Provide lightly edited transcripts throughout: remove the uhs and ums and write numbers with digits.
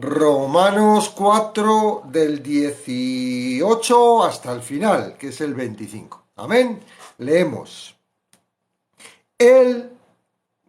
Romanos 4 del 18 hasta el final, que es el 25. Amén. Leemos. Él,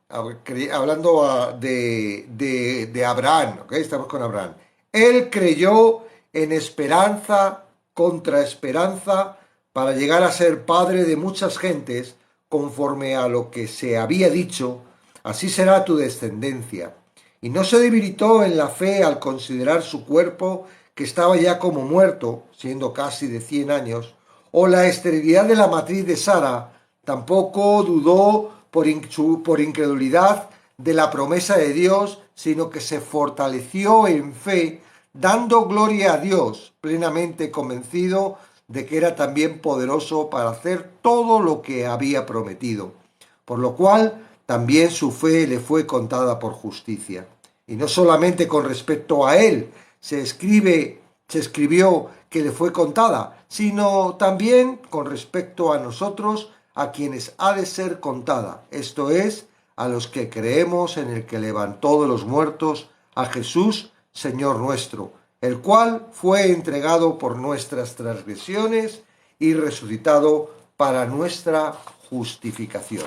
hablando de Abraham, ¿ok? Estamos con Abraham. Él creyó en esperanza contra esperanza para llegar a ser padre de muchas gentes, conforme a lo que se había dicho, así será tu descendencia. Y no se debilitó en la fe al considerar su cuerpo, que estaba ya como muerto, siendo casi de 100 años, o la esterilidad de la matriz de Sara. Tampoco dudó por incredulidad de la promesa de Dios, sino que se fortaleció en fe, dando gloria a Dios, plenamente convencido de que era también poderoso para hacer todo lo que había prometido, por lo cual también su fe le fue contada por justicia. Y no solamente con respecto a él se escribió que le fue contada, sino también con respecto a nosotros, a quienes ha de ser contada, esto es, a los que creemos en el que levantó de los muertos a Jesús, Señor nuestro, el cual fue entregado por nuestras transgresiones y resucitado para nuestra justificación.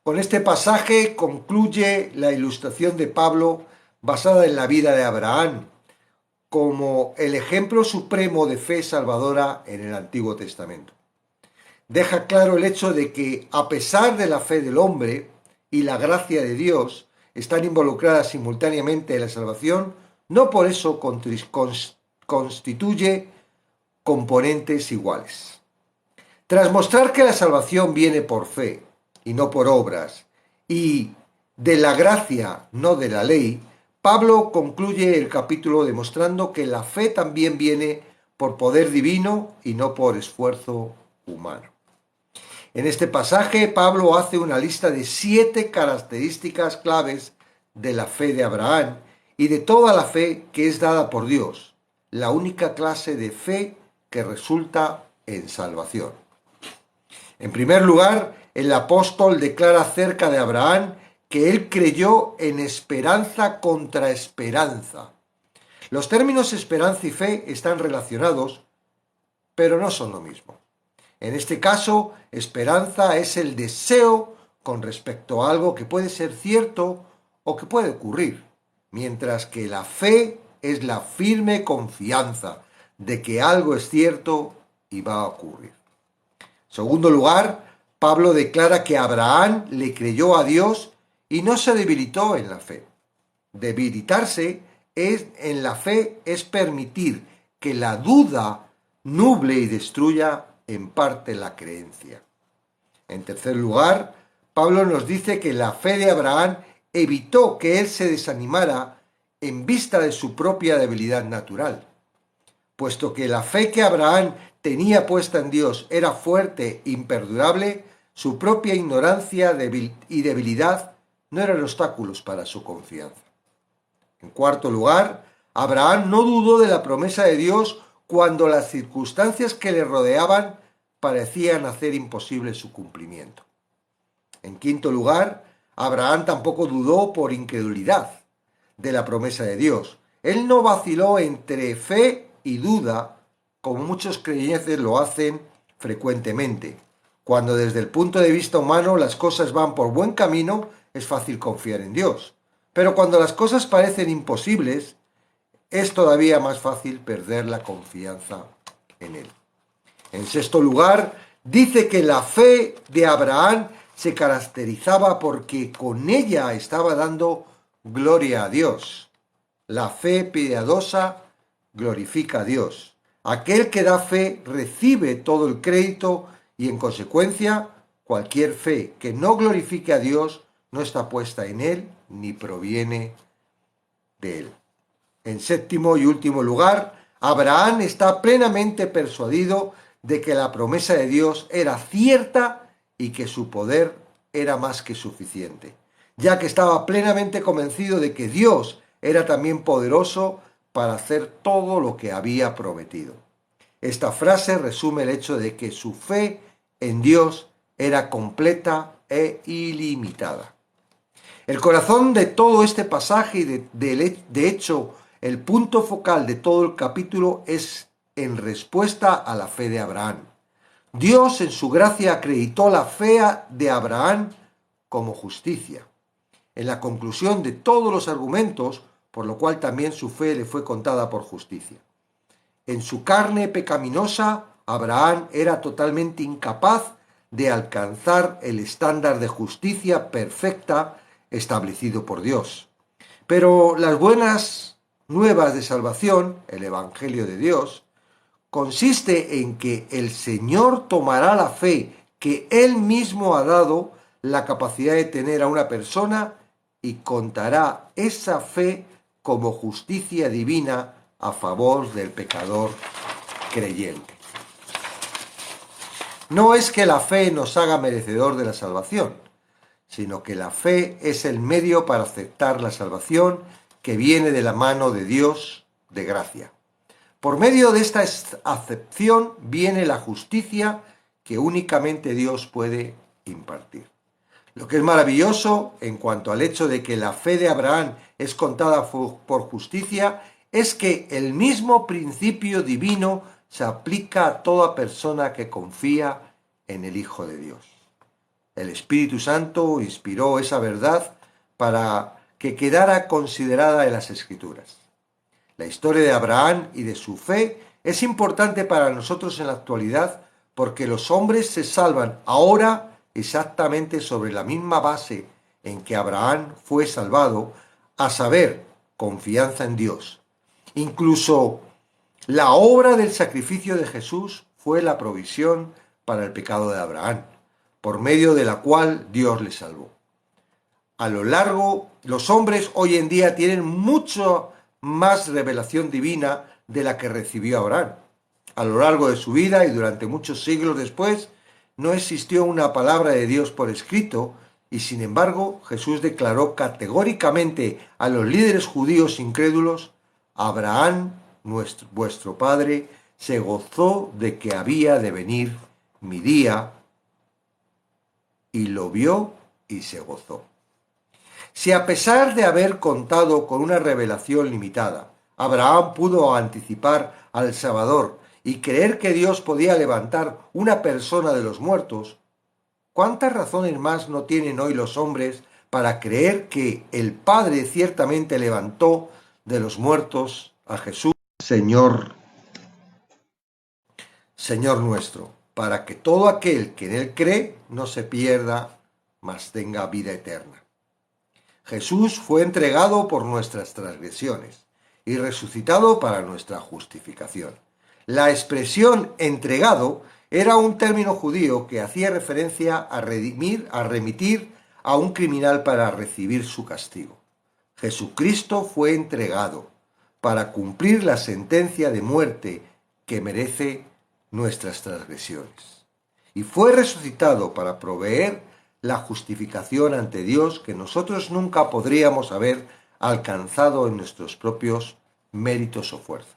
Con este pasaje concluye la ilustración de Pablo basada en la vida de Abraham, como el ejemplo supremo de fe salvadora en el Antiguo Testamento. Deja claro el hecho de que, a pesar de la fe del hombre y la gracia de Dios, están involucradas simultáneamente en la salvación, no por eso constituye componentes iguales. Tras mostrar que la salvación viene por fe y no por obras, y de la gracia, no de la ley, Pablo concluye el capítulo demostrando que la fe también viene por poder divino y no por esfuerzo humano. En este pasaje, Pablo hace una lista de 7 características claves de la fe de Abraham y de toda la fe que es dada por Dios, la única clase de fe que resulta en salvación. En primer lugar, el apóstol declara acerca de Abraham que él creyó en esperanza contra esperanza. Los términos esperanza y fe están relacionados, pero no son lo mismo. En este caso, esperanza es el deseo con respecto a algo que puede ser cierto o que puede ocurrir, mientras que la fe es la firme confianza de que algo es cierto y va a ocurrir. En segundo lugar, Pablo declara que Abraham le creyó a Dios y no se debilitó en la fe. Debilitarse en la fe es permitir que la duda nuble y destruya en parte la creencia. En tercer lugar, Pablo nos dice que la fe de Abraham evitó que él se desanimara en vista de su propia debilidad natural. Puesto que la fe que Abraham tenía puesta en Dios era fuerte e imperdurable, su propia ignorancia y debilidad no eran obstáculos para su confianza. En cuarto lugar, Abraham no dudó de la promesa de Dios cuando las circunstancias que le rodeaban parecían hacer imposible su cumplimiento. En quinto lugar, Abraham tampoco dudó por incredulidad de la promesa de Dios. Él no vaciló entre fe y duda, como muchos creyentes lo hacen frecuentemente. Cuando desde el punto de vista humano las cosas van por buen camino, es fácil confiar en Dios. Pero cuando las cosas parecen imposibles, es todavía más fácil perder la confianza en Él. En sexto lugar, dice que la fe de Abraham se caracterizaba porque con ella estaba dando gloria a Dios. La fe piadosa glorifica a Dios. Aquel que da fe recibe todo el crédito y, en consecuencia, cualquier fe que no glorifique a Dios no está puesta en Él ni proviene de Él. En séptimo y último lugar, Abraham está plenamente persuadido de que la promesa de Dios era cierta y que su poder era más que suficiente, ya que estaba plenamente convencido de que Dios era también poderoso para hacer todo lo que había prometido. Esta frase resume el hecho de que su fe en Dios era completa e ilimitada. El corazón de todo este pasaje y de hecho el punto focal de todo el capítulo es en respuesta a la fe de Abraham. Dios en su gracia acreditó la fe de Abraham como justicia. En la conclusión de todos los argumentos, por lo cual también su fe le fue contada por justicia. En su carne pecaminosa, Abraham era totalmente incapaz de alcanzar el estándar de justicia perfecta establecido por Dios. Pero las buenas nuevas de salvación, el Evangelio de Dios, consiste en que el Señor tomará la fe que Él mismo ha dado la capacidad de tener a una persona y contará esa fe como justicia divina a favor del pecador creyente. No es que la fe nos haga merecedor de la salvación, sino que la fe es el medio para aceptar la salvación que viene de la mano de Dios de gracia. Por medio de esta acepción viene la justicia que únicamente Dios puede impartir. Lo que es maravilloso en cuanto al hecho de que la fe de Abraham es contada por justicia es que el mismo principio divino se aplica a toda persona que confía en el Hijo de Dios. El Espíritu Santo inspiró esa verdad para que quedara considerada en las Escrituras. La historia de Abraham y de su fe es importante para nosotros en la actualidad porque los hombres se salvan ahora exactamente sobre la misma base en que Abraham fue salvado, a saber, confianza en Dios. Incluso la obra del sacrificio de Jesús fue la provisión para el pecado de Abraham, por medio de la cual Dios le salvó. A lo largo, los hombres hoy en día tienen mucho más revelación divina de la que recibió Abraham. A lo largo de su vida y durante muchos siglos después, no existió una palabra de Dios por escrito y sin embargo Jesús declaró categóricamente a los líderes judíos incrédulos: Abraham, vuestro padre, se gozó de que había de venir mi día y lo vio y se gozó. Si a pesar de haber contado con una revelación limitada, Abraham pudo anticipar al Salvador y creer que Dios podía levantar una persona de los muertos, ¿cuántas razones más no tienen hoy los hombres para creer que el Padre ciertamente levantó de los muertos a Jesús, Señor nuestro, para que todo aquel que en Él cree no se pierda, mas tenga vida eterna? Jesús fue entregado por nuestras transgresiones y resucitado para nuestra justificación. La expresión entregado era un término judío que hacía referencia a remitir a un criminal para recibir su castigo. Jesucristo fue entregado para cumplir la sentencia de muerte que merece nuestras transgresiones. Y fue resucitado para proveer la justificación ante Dios que nosotros nunca podríamos haber alcanzado en nuestros propios méritos o fuerzas.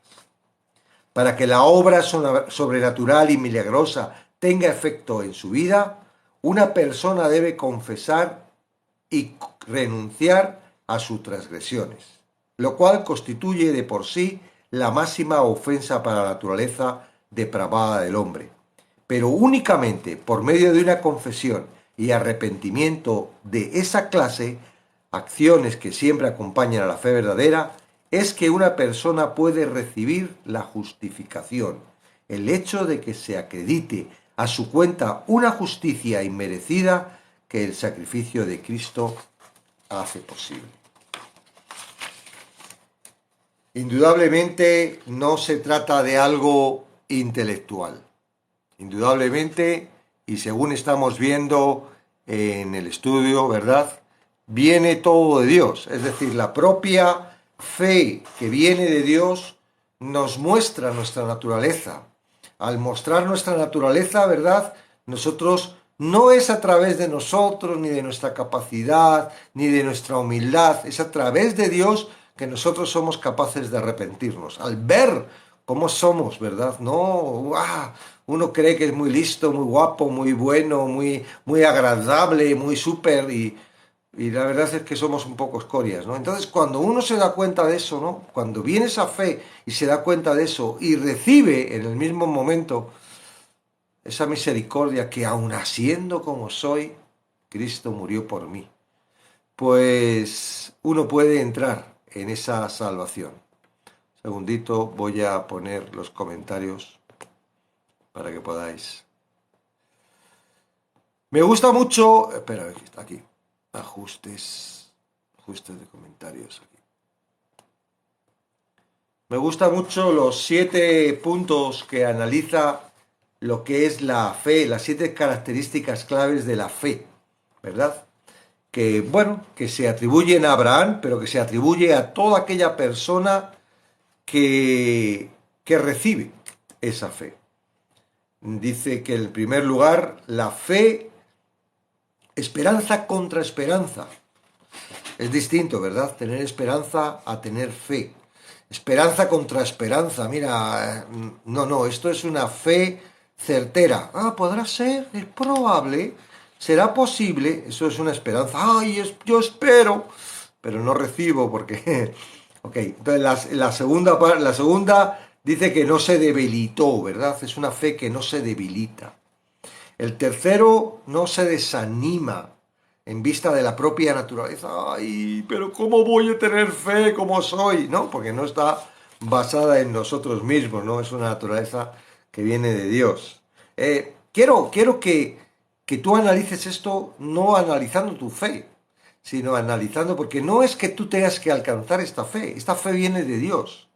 Para que la obra sobrenatural y milagrosa tenga efecto en su vida, una persona debe confesar y renunciar a sus transgresiones, lo cual constituye de por sí la máxima ofensa para la naturaleza depravada del hombre. Pero únicamente por medio de una confesión y arrepentimiento de esa clase, acciones que siempre acompañan a la fe verdadera, es que una persona puede recibir la justificación, el hecho de que se acredite a su cuenta una justicia inmerecida que el sacrificio de Cristo hace posible. Indudablemente no se trata de algo intelectual. Indudablemente, y según estamos viendo en el estudio, ¿verdad?, viene todo de Dios, es decir, la propia fe que viene de Dios nos muestra nuestra naturaleza. Al mostrar nuestra naturaleza, ¿verdad?, nosotros no es a través de nosotros, ni de nuestra capacidad, ni de nuestra humildad, es a través de Dios que nosotros somos capaces de arrepentirnos. Al ver cómo somos, ¿verdad? No, uno cree que es muy listo, muy guapo, muy bueno, muy agradable, muy súper, y Y la verdad es que somos un poco escorias, ¿no? Entonces, cuando uno se da cuenta de eso, ¿no? Cuando viene esa fe y se da cuenta de eso y recibe en el mismo momento esa misericordia que aun siendo como soy, Cristo murió por mí, pues uno puede entrar en esa salvación. Segundito, voy a poner los comentarios para que podáis. Me gusta mucho. Espera, aquí está aquí. Ajustes. Ajustes de comentarios aquí. Me gusta mucho los 7 puntos que analiza lo que es la fe, las 7 características claves de la fe, ¿verdad? Que, bueno, que se atribuyen a Abraham, pero que se atribuye a toda aquella persona que, que recibe esa fe. Dice que en primer lugar, la fe, esperanza contra esperanza. Es distinto, ¿verdad? Tener esperanza a tener fe. Esperanza contra esperanza. Mira, no, esto es una fe certera. Ah, podrá ser, es probable, será posible. Eso es una esperanza. Ay, yo espero, pero no recibo porque... Ok, entonces la segunda dice que no se debilitó, ¿verdad? Es una fe que no se debilita. El tercero no se desanima en vista de la propia naturaleza. Ay, pero ¿cómo voy a tener fe como soy? No, porque no está basada en nosotros mismos, ¿no? Es una naturaleza que viene de Dios. Quiero que tú analices esto no analizando tu fe, sino analizando, porque no es que tú tengas que alcanzar esta fe viene de Dios.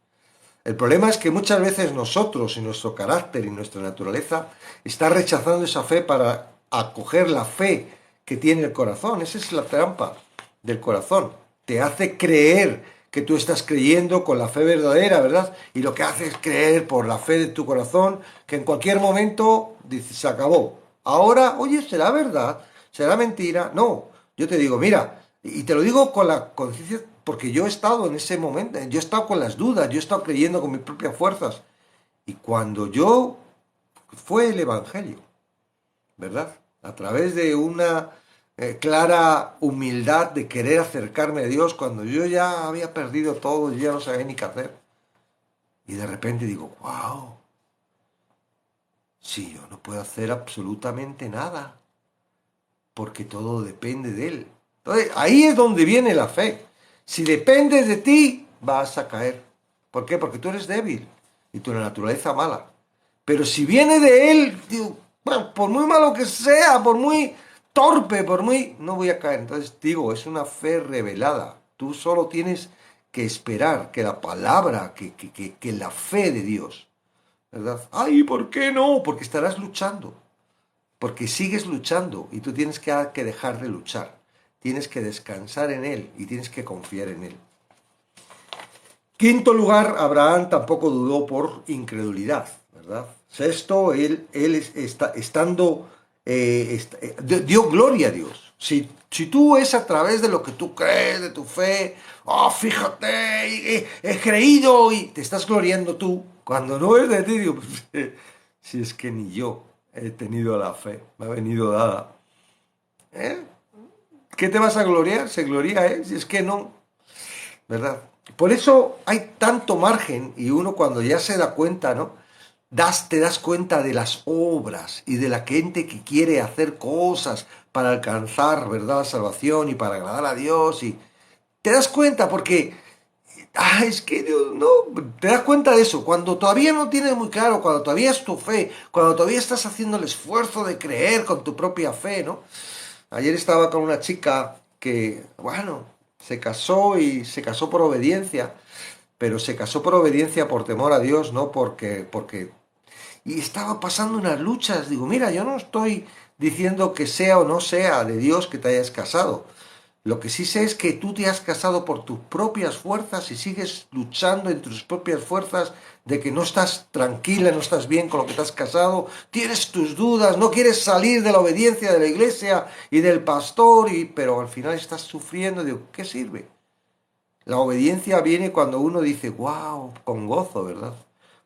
El problema es que muchas veces nosotros y nuestro carácter y nuestra naturaleza está rechazando esa fe para acoger la fe que tiene el corazón. Esa es la trampa del corazón. Te hace creer que tú estás creyendo con la fe verdadera, ¿verdad? Y lo que hace es creer por la fe de tu corazón que en cualquier momento dices, se acabó. Ahora, oye, ¿será verdad? ¿Será mentira? No, yo te digo, mira, y te lo digo con la conciencia, porque yo he estado en ese momento, yo he estado con las dudas, yo he estado creyendo con mis propias fuerzas. Y cuando yo, fue el Evangelio, ¿verdad? A través de una clara humildad de querer acercarme a Dios, cuando yo ya había perdido todo, yo ya no sabía ni qué hacer. Y de repente digo, wow, si yo no puedo hacer absolutamente nada, porque todo depende de Él. Entonces, ahí es donde viene la fe. Si dependes de ti, vas a caer. ¿Por qué? Porque tú eres débil y tu naturaleza mala. Pero si viene de Él, digo, bueno, por muy malo que sea, por muy torpe, por muy... no voy a caer. Entonces, digo, es una fe revelada. Tú solo tienes que esperar que la palabra, que la fe de Dios, ¿verdad? Ay, ¿por qué no? Porque estarás luchando. Porque sigues luchando y tú tienes que dejar de luchar. Tienes que descansar en Él y tienes que confiar en Él. Quinto lugar, Abraham tampoco dudó por incredulidad, ¿verdad? Sexto, dio gloria a Dios. Si tú es a través de lo que tú crees, de tu fe, oh, fíjate, he creído y te estás gloriando tú, cuando no es de ti, digo, pues, si es que ni yo he tenido la fe, me ha venido dada. ¿Eh? ¿Qué te vas a gloriar? Se gloria, ¿eh? Si es que no, ¿verdad? Por eso hay tanto margen y uno cuando ya se da cuenta, ¿no? Te das cuenta de las obras y de la gente que quiere hacer cosas para alcanzar, ¿verdad? La salvación y para agradar a Dios y te das cuenta porque, es que Dios, no, te das cuenta de eso, cuando todavía no tienes muy claro, cuando todavía es tu fe, cuando todavía estás haciendo el esfuerzo de creer con tu propia fe, ¿no? Ayer estaba con una chica que, bueno, se casó y se casó por obediencia, pero se casó por obediencia por temor a Dios, no porque... Y estaba pasando unas luchas. Digo, mira, yo no estoy diciendo que sea o no sea de Dios que te hayas casado. Lo que sí sé es que tú te has casado por tus propias fuerzas y sigues luchando en tus propias fuerzas de que no estás tranquila, no estás bien con lo que te has casado, tienes tus dudas, no quieres salir de la obediencia de la iglesia y del pastor, pero al final estás sufriendo. Digo, ¿qué sirve? La obediencia viene cuando uno dice, wow, con gozo, ¿verdad?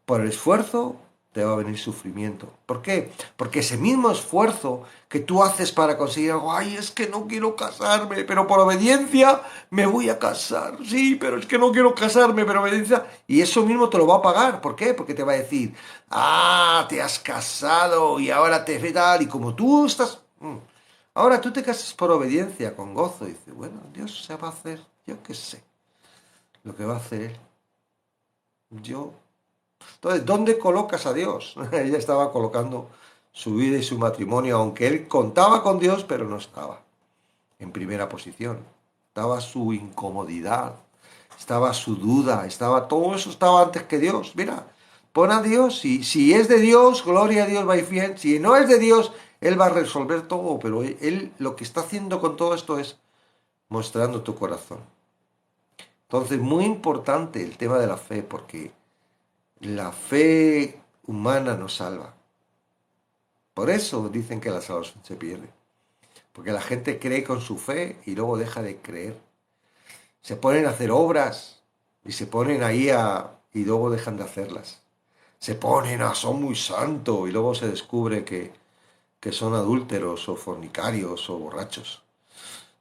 Por el esfuerzo te va a venir sufrimiento. ¿Por qué? Porque ese mismo esfuerzo que tú haces para conseguir algo, ay, es que no quiero casarme, pero por obediencia me voy a casar. Sí, pero es que no quiero casarme, pero obediencia. Y eso mismo te lo va a pagar. ¿Por qué? Porque te va a decir, ah, te has casado y ahora te ve tal. Y como tú estás... Ahora tú te casas por obediencia, con gozo. Y dices, bueno, Dios se va a hacer, yo qué sé, lo que va a hacer Él. Yo Entonces, ¿dónde colocas a Dios? Ella estaba colocando su vida y su matrimonio, aunque él contaba con Dios, pero no estaba en primera posición. Estaba su incomodidad, estaba su duda, estaba todo eso estaba antes que Dios. Mira, pon a Dios, y si es de Dios, gloria a Dios, va y fiel. Si no es de Dios, Él va a resolver todo, pero Él lo que está haciendo con todo esto es mostrando tu corazón. Entonces, muy importante el tema de la fe, porque la fe humana no salva. Por eso dicen que la salvación se pierde. Porque la gente cree con su fe y luego deja de creer. Se ponen a hacer obras y se ponen ahí y luego dejan de hacerlas. Se ponen a son muy santos y luego se descubre que son adúlteros o fornicarios o borrachos.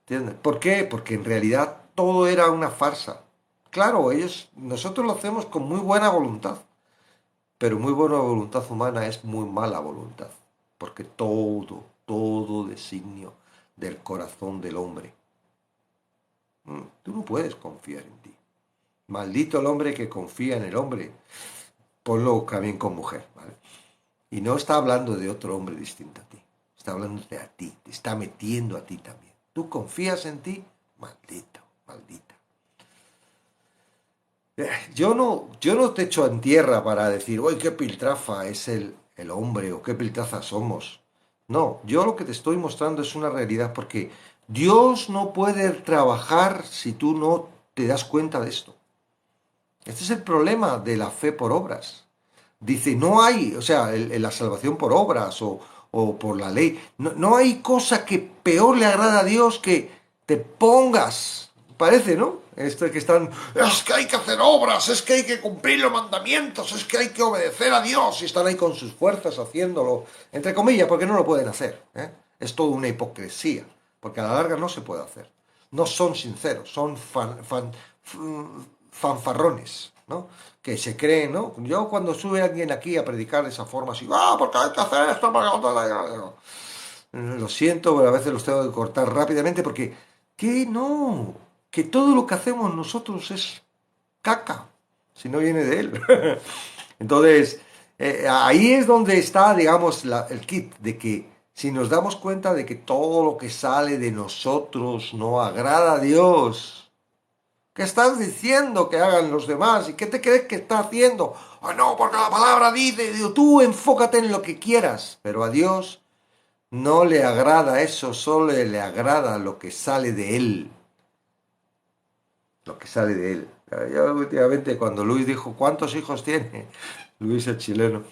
¿Entiendes? ¿Por qué? Porque en realidad todo era una farsa. Claro, nosotros lo hacemos con muy buena voluntad. Pero muy buena voluntad humana es muy mala voluntad, porque todo designio del corazón del hombre. Tú no puedes confiar en ti. Maldito el hombre que confía en el hombre. Ponlo también con mujer, ¿vale? Y no está hablando de otro hombre distinto a ti. Está hablando de a ti, te está metiendo a ti también. ¿Tú confías en ti? Maldito, maldita. Yo no te echo en tierra para decir, uy, qué piltrafa es el hombre o qué piltrafa somos. No, yo lo que te estoy mostrando es una realidad porque Dios no puede trabajar si tú no te das cuenta de esto. Este es el problema de la fe por obras. Dice, no hay, o sea, la salvación por obras o por la ley. No, no hay cosa que peor le agrada a Dios que te pongas. Parece, ¿no? Esto de que están, es que hay que hacer obras, es que hay que cumplir los mandamientos, es que hay que obedecer a Dios y están ahí con sus fuerzas haciéndolo, entre comillas, porque no lo pueden hacer. ¿Eh? Es toda una hipocresía, porque a la larga no se puede hacer. No son sinceros, son fanfarrones, ¿no? Que se creen, ¿no? Yo cuando sube alguien aquí a predicar de esa forma, así, porque hay que hacer esto, lo siento, pero a veces los tengo que cortar rápidamente porque, ¿qué no? Que todo lo que hacemos nosotros es caca, si no viene de él. Entonces, ahí es donde está, digamos, el kit de que si nos damos cuenta de que todo lo que sale de nosotros no agrada a Dios, ¿qué estás diciendo que hagan los demás? ¿Y qué te crees que está haciendo? Ah, no, porque la palabra dice, digo, tú enfócate en lo que quieras, pero a Dios no le agrada eso, solo le agrada lo que sale de Él. Lo que sale de Él. Yo últimamente cuando Luis dijo, ¿cuántos hijos tiene? Luis el chileno.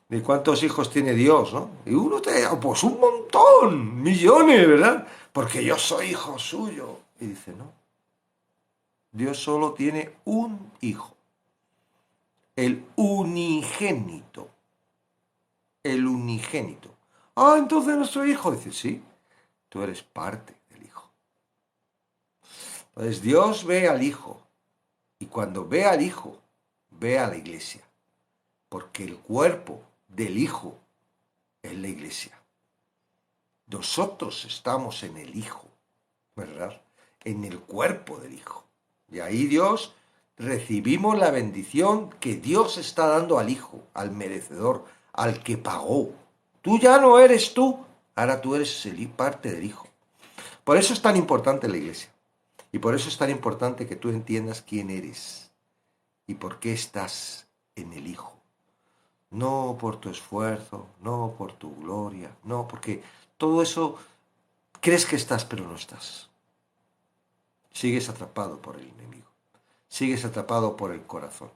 ¿De cuántos hijos tiene Dios, no? Y uno te dice, pues un montón, millones, ¿verdad? Porque yo soy hijo suyo. Y dice, no. Dios solo tiene un hijo, el unigénito, el unigénito. Ah, entonces nuestro hijo dice, sí, tú eres parte del hijo. Entonces Dios ve al hijo y cuando ve al hijo, ve a la iglesia, porque el cuerpo del hijo es la iglesia. Nosotros estamos en el hijo, ¿verdad? En el cuerpo del hijo. Y ahí Dios recibimos la bendición que Dios está dando al Hijo, al merecedor, al que pagó. Tú ya no eres tú, ahora tú eres parte del Hijo. Por eso es tan importante la iglesia. Y por eso es tan importante que tú entiendas quién eres y por qué estás en el Hijo. No por tu esfuerzo, no por tu gloria, no, porque todo eso crees que estás, pero no estás. Sigues atrapado por el enemigo. Sigues atrapado por el corazón.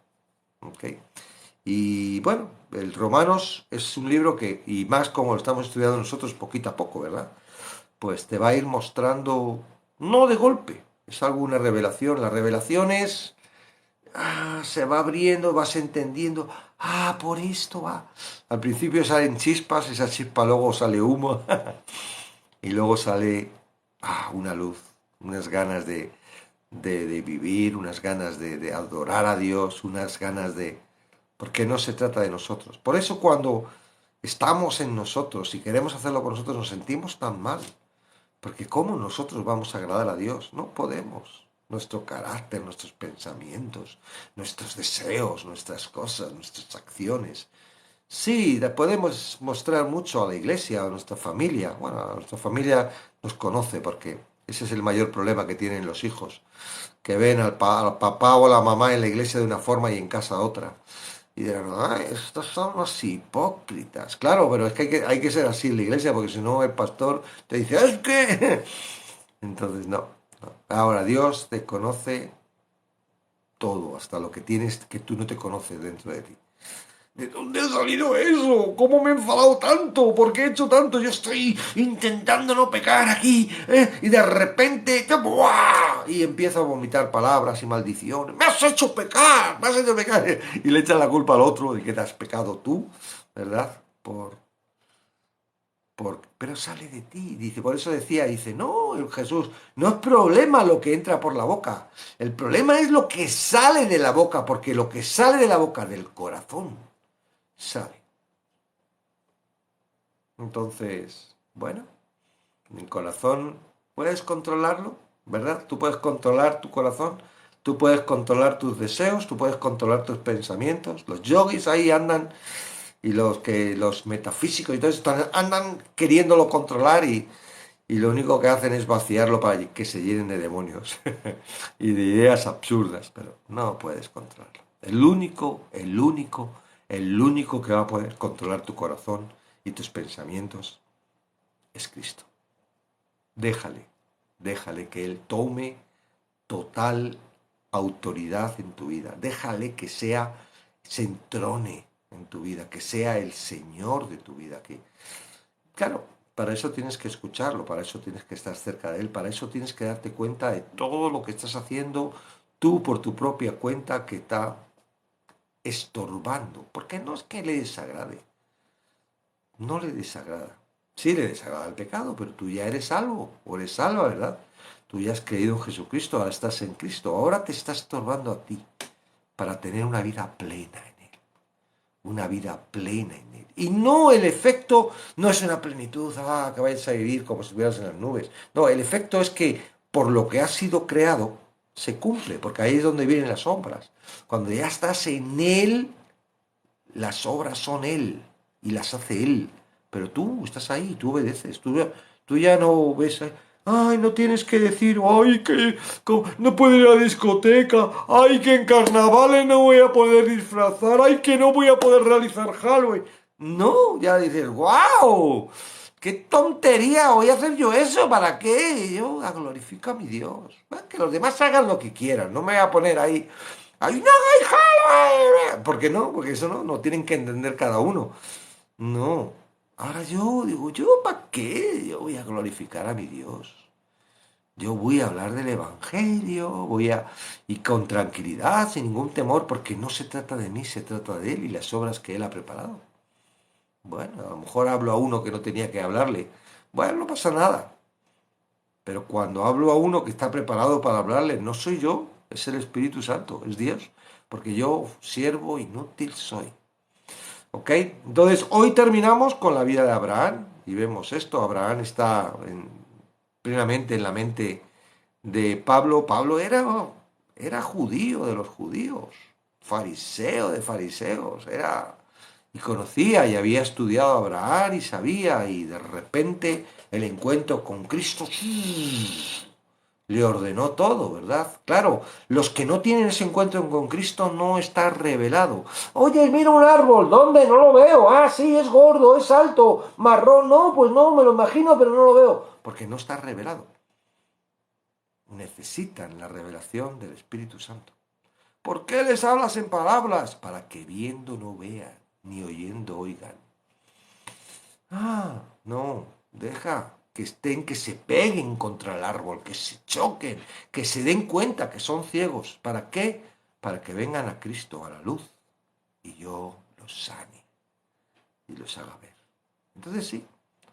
¿Ok? Y bueno, el Romanos es un libro que, y más como lo estamos estudiando nosotros poquito a poco, ¿verdad? Pues te va a ir mostrando, no de golpe, es algo, una revelación. La revelación es se va abriendo, vas entendiendo, por esto va. Al principio salen chispas, esa chispa luego sale humo y luego sale una luz, unas ganas de vivir, unas ganas de adorar a Dios, unas ganas de... Porque no se trata de nosotros. Por eso cuando estamos en nosotros y queremos hacerlo por nosotros nos sentimos tan mal. Porque ¿cómo nosotros vamos a agradar a Dios? No podemos. Nuestro carácter, nuestros pensamientos, nuestros deseos, nuestras cosas, nuestras acciones. Sí, podemos mostrar mucho a la iglesia, a nuestra familia. Bueno, a nuestra familia nos conoce porque ese es el mayor problema que tienen los hijos, que ven al papá o a la mamá en la iglesia de una forma y en casa otra. Y dirán, ay, estos son los hipócritas. Claro, pero es que hay que ser así en la iglesia, porque si no el pastor te dice, es que... Entonces, no, no. Ahora, Dios te conoce todo, hasta lo que tienes que tú no te conoces dentro de ti. ¿De dónde ha salido eso? ¿Cómo me he enfadado tanto? ¿Por qué he hecho tanto? Yo estoy intentando no pecar aquí, ¿eh? Y de repente, ¡buah! Y empiezo a vomitar palabras y maldiciones. ¡Me has hecho pecar! ¡Me has hecho pecar! Y le echan la culpa al otro de que te has pecado tú, ¿verdad? Pero sale de ti. Dice, por eso decía, dice, no, Jesús, no es problema lo que entra por la boca. El problema es lo que sale de la boca, porque lo que sale de la boca del corazón sale. Entonces, bueno, el corazón, ¿puedes controlarlo? ¿Verdad? Tú puedes controlar tu corazón, tú puedes controlar tus deseos, tú puedes controlar tus pensamientos. Los yogis ahí andan y los metafísicos y todo eso andan queriéndolo controlar y lo único que hacen es vaciarlo para que se llenen de demonios y de ideas absurdas, pero no puedes controlarlo. El único que va a poder controlar tu corazón y tus pensamientos es Cristo. Déjale, déjale que Él tome total autoridad en tu vida. Déjale que se entrone en tu vida, que sea el Señor de tu vida. Claro, para eso tienes que escucharlo, para eso tienes que estar cerca de Él, para eso tienes que darte cuenta de todo lo que estás haciendo tú por tu propia cuenta que está estorbando. Porque no es que le desagrade, no le desagrada. Sí le desagrada el pecado, pero tú ya eres salvo, o eres salva, ¿verdad? Tú ya has creído en Jesucristo, ahora estás en Cristo, ahora te está estorbando a ti para tener una vida plena en Él, una vida plena en Él. Y no, el efecto no es una plenitud, que vayas a vivir como si estuvieras en las nubes. No, el efecto es que por lo que has sido creado, se cumple, porque ahí es donde vienen las obras. Cuando ya estás en Él, las obras son Él y las hace Él. Pero tú estás ahí, tú obedeces, tú ya no ves, ay, no tienes que decir, ay, que no puedo ir a la discoteca, ay, que en carnavales no voy a poder disfrazar, ay, que no voy a poder realizar Halloween. No, ya dices, wow, qué tontería, voy a hacer yo eso, ¿para qué? Yo glorifico a mi Dios. Que los demás hagan lo que quieran, no me voy a poner ahí, ay, no hagáis Halloween. ¿Por qué no? Porque eso no tienen que entender cada uno. No. Ahora yo digo, ¿yo para qué? Yo voy a glorificar a mi Dios. Yo voy a hablar del Evangelio, y con tranquilidad, sin ningún temor, porque no se trata de mí, se trata de Él y las obras que Él ha preparado. Bueno, a lo mejor hablo a uno que no tenía que hablarle. Bueno, no pasa nada. Pero cuando hablo a uno que está preparado para hablarle, no soy yo, es el Espíritu Santo, es Dios. Porque yo, siervo inútil soy. ¿Ok? Entonces, hoy terminamos con la vida de Abraham y vemos esto. Abraham está plenamente en la mente de Pablo. Pablo era judío de los judíos, fariseo de fariseos, y conocía y había estudiado a Abraham y sabía, y de repente el encuentro con Cristo le ordenó todo, ¿verdad? Claro, los que no tienen ese encuentro con Cristo no está revelado. Oye, mira un árbol, ¿dónde? No lo veo. Ah, sí, es gordo, es alto, marrón. No, pues no, me lo imagino, pero no lo veo. Porque no está revelado. Necesitan la revelación del Espíritu Santo. ¿Por qué les hablas en palabras? Para que viendo no vean, ni oyendo oigan. No, deja que estén, que se peguen contra el árbol, que se choquen, que se den cuenta que son ciegos. ¿Para qué? para que vengan a Cristo, a la luz, y yo los sane y los haga ver. Entonces sí,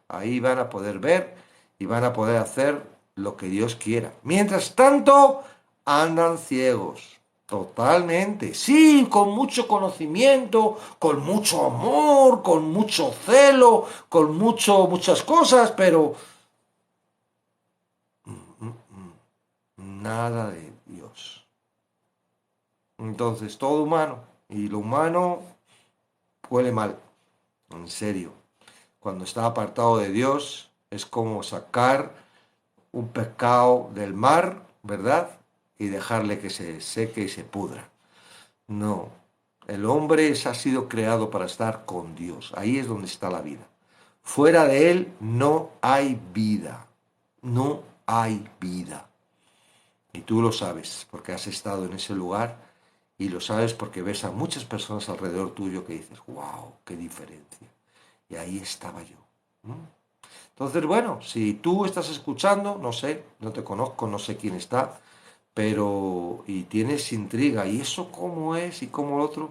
ahí van a poder ver y van a poder hacer lo que Dios quiera. Mientras tanto, andan ciegos. Totalmente. Sí, con mucho conocimiento, con mucho amor, con mucho celo, con muchas cosas, pero nada de Dios. Entonces, todo humano. Y lo humano huele mal. En serio. Cuando está apartado de Dios, es como sacar un pescado del mar, ¿verdad? Y dejarle que se seque y se pudra. No, el hombre ha sido creado para estar con Dios. Ahí es donde está la vida. Fuera de Él no hay vida. No hay vida. Y tú lo sabes porque has estado en ese lugar y lo sabes porque ves a muchas personas alrededor tuyo que dices, wow, qué diferencia. Y ahí estaba yo. Entonces, bueno, si tú estás escuchando, no sé, no te conozco, no sé quién está, pero y tienes intriga, ¿y eso cómo es y cómo lo otro?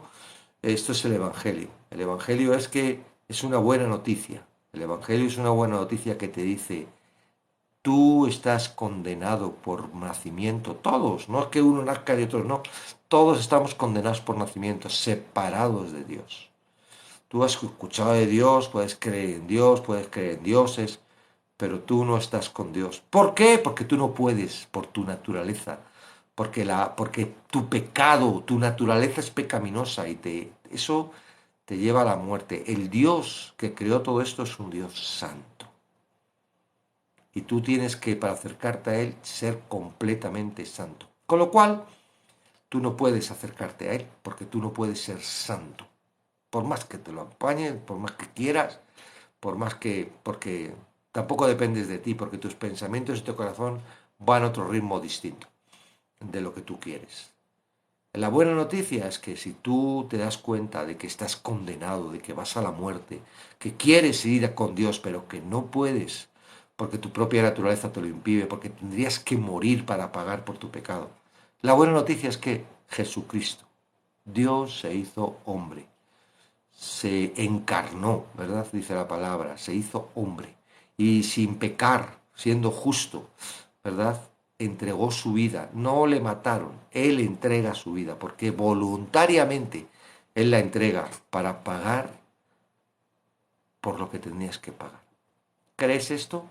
Esto es el Evangelio. El Evangelio es que es una buena noticia. El Evangelio es una buena noticia que te dice, tú estás condenado por nacimiento, todos, no es que uno nazca y otro no, todos estamos condenados por nacimiento, separados de Dios. Tú has escuchado de Dios, puedes creer en Dios, puedes creer en dioses, pero tú no estás con Dios. ¿Por qué? Porque tú no puedes por tu naturaleza, porque tu pecado, tu naturaleza es pecaminosa y eso te lleva a la muerte. El Dios que creó todo esto es un Dios santo. Y tú tienes que, para acercarte a Él, ser completamente santo. Con lo cual, tú no puedes acercarte a Él, porque tú no puedes ser santo. Por más que te lo apañen, por más que quieras, porque tampoco dependes de ti, porque tus pensamientos y tu corazón van a otro ritmo distinto de lo que tú quieres. La buena noticia es que si tú te das cuenta de que estás condenado, de que vas a la muerte, que quieres ir con Dios, pero que no puedes, porque tu propia naturaleza te lo impide, porque tendrías que morir para pagar por tu pecado. La buena noticia es que Jesucristo, Dios se hizo hombre, se encarnó, ¿verdad? Dice la palabra, se hizo hombre y sin pecar, siendo justo, ¿verdad? Entregó su vida, no le mataron, Él entrega su vida, porque voluntariamente Él la entrega para pagar por lo que tenías que pagar. ¿Crees esto?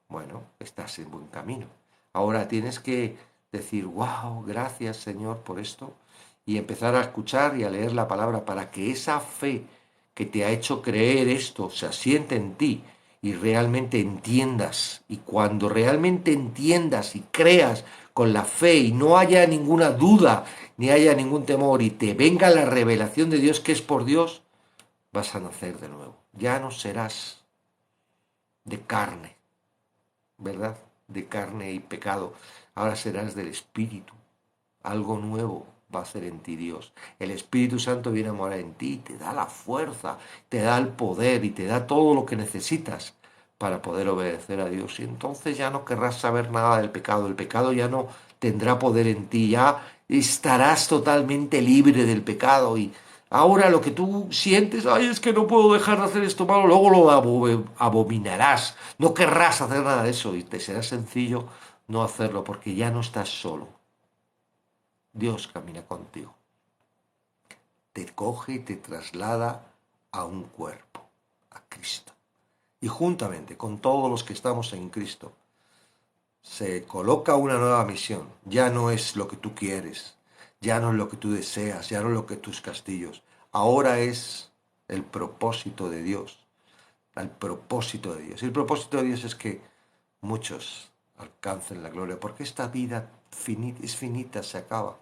Bueno, estás en buen camino. Ahora tienes que decir, wow, gracias Señor por esto, y empezar a escuchar y a leer la palabra para que esa fe que te ha hecho creer esto se asiente en ti y realmente entiendas. Y cuando realmente entiendas y creas con la fe y no haya ninguna duda ni haya ningún temor y te venga la revelación de Dios que es por Dios, vas a nacer de nuevo. Ya no serás de carne, ¿verdad? De carne y pecado. Ahora serás del Espíritu. Algo nuevo va a hacer en ti Dios. El Espíritu Santo viene a morar en ti, te da la fuerza, te da el poder y te da todo lo que necesitas para poder obedecer a Dios. Y entonces ya no querrás saber nada del pecado. El pecado ya no tendrá poder en ti. Ya estarás totalmente libre del pecado y ahora lo que tú sientes, ay, es que no puedo dejar de hacer esto malo, luego lo abominarás, no querrás hacer nada de eso y te será sencillo no hacerlo porque ya no estás solo. Dios camina contigo, te coge y te traslada a un cuerpo, a Cristo. Y juntamente con todos los que estamos en Cristo, se coloca una nueva misión. Ya no es lo que tú quieres, ya no es lo que tú deseas, ya no es lo que tus castillos. Ahora es el propósito de Dios, el propósito de Dios. Y el propósito de Dios es que muchos alcancen la gloria, porque esta vida es finita, se acaba.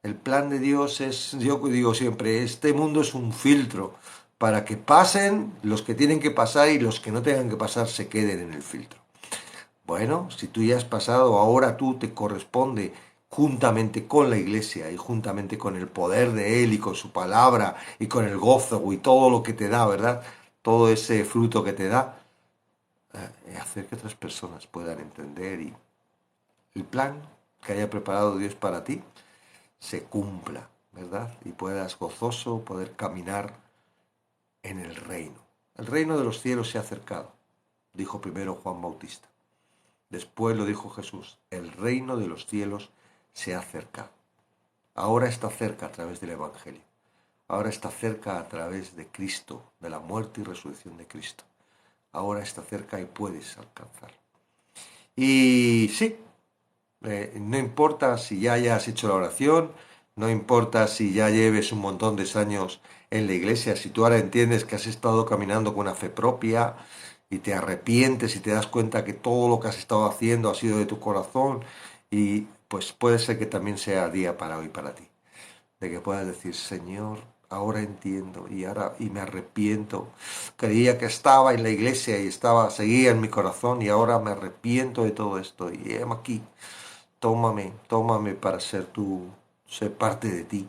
El plan de Dios es, yo digo siempre, este mundo es un filtro para que pasen los que tienen que pasar y los que no tengan que pasar se queden en el filtro. Bueno, si tú ya has pasado, ahora tú te corresponde juntamente con la iglesia y juntamente con el poder de Él y con su palabra y con el gozo y todo lo que te da, ¿verdad? Todo ese fruto que te da, hacer que otras personas puedan entender y el plan que haya preparado Dios para ti se cumpla, ¿verdad? Y puedas gozoso poder caminar en el reino. El reino de los cielos se ha acercado, dijo primero Juan Bautista. Después lo dijo Jesús, el reino de los cielos se ha acercado. Ahora está cerca a través del Evangelio. Ahora está cerca a través de Cristo, de la muerte y resurrección de Cristo. Ahora está cerca y puedes alcanzarlo. Y sí, no importa si ya hayas hecho la oración, no importa si ya lleves un montón de años en la iglesia, si tú ahora entiendes que has estado caminando con una fe propia y te arrepientes y te das cuenta que todo lo que has estado haciendo ha sido de tu corazón, y pues puede ser que también sea día para hoy para ti, de que puedas decir, Señor, ahora entiendo y me arrepiento. Creía que estaba en la iglesia y seguía en mi corazón, y ahora me arrepiento de todo esto y heme aquí. Tómame para ser parte de ti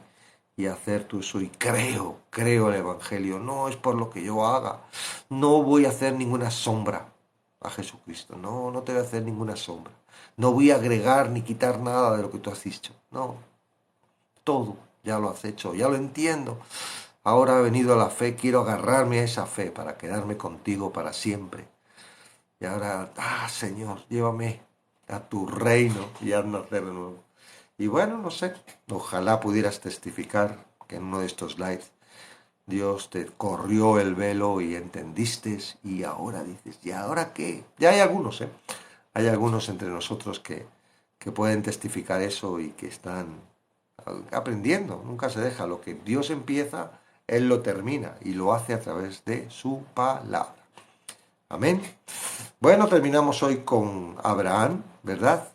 y hacer tu eso. Y creo el Evangelio. No es por lo que yo haga. No voy a hacer ninguna sombra a Jesucristo. No, no te voy a hacer ninguna sombra. No voy a agregar ni quitar nada de lo que tú has dicho. No, todo ya lo has hecho, ya lo entiendo. Ahora ha venido la fe, quiero agarrarme a esa fe para quedarme contigo para siempre. Y ahora, Señor, llévame a tu reino y haz nacer de nuevo. Y bueno, no sé, ojalá pudieras testificar que en uno de estos lives Dios te corrió el velo y entendiste, y ahora dices, ¿y ahora qué? Ya hay algunos, ¿eh? Hay algunos entre nosotros que pueden testificar eso y que están aprendiendo, nunca se deja. Lo que Dios empieza, Él lo termina y lo hace a través de su palabra. Amén. Bueno, terminamos hoy con Abraham, ¿verdad?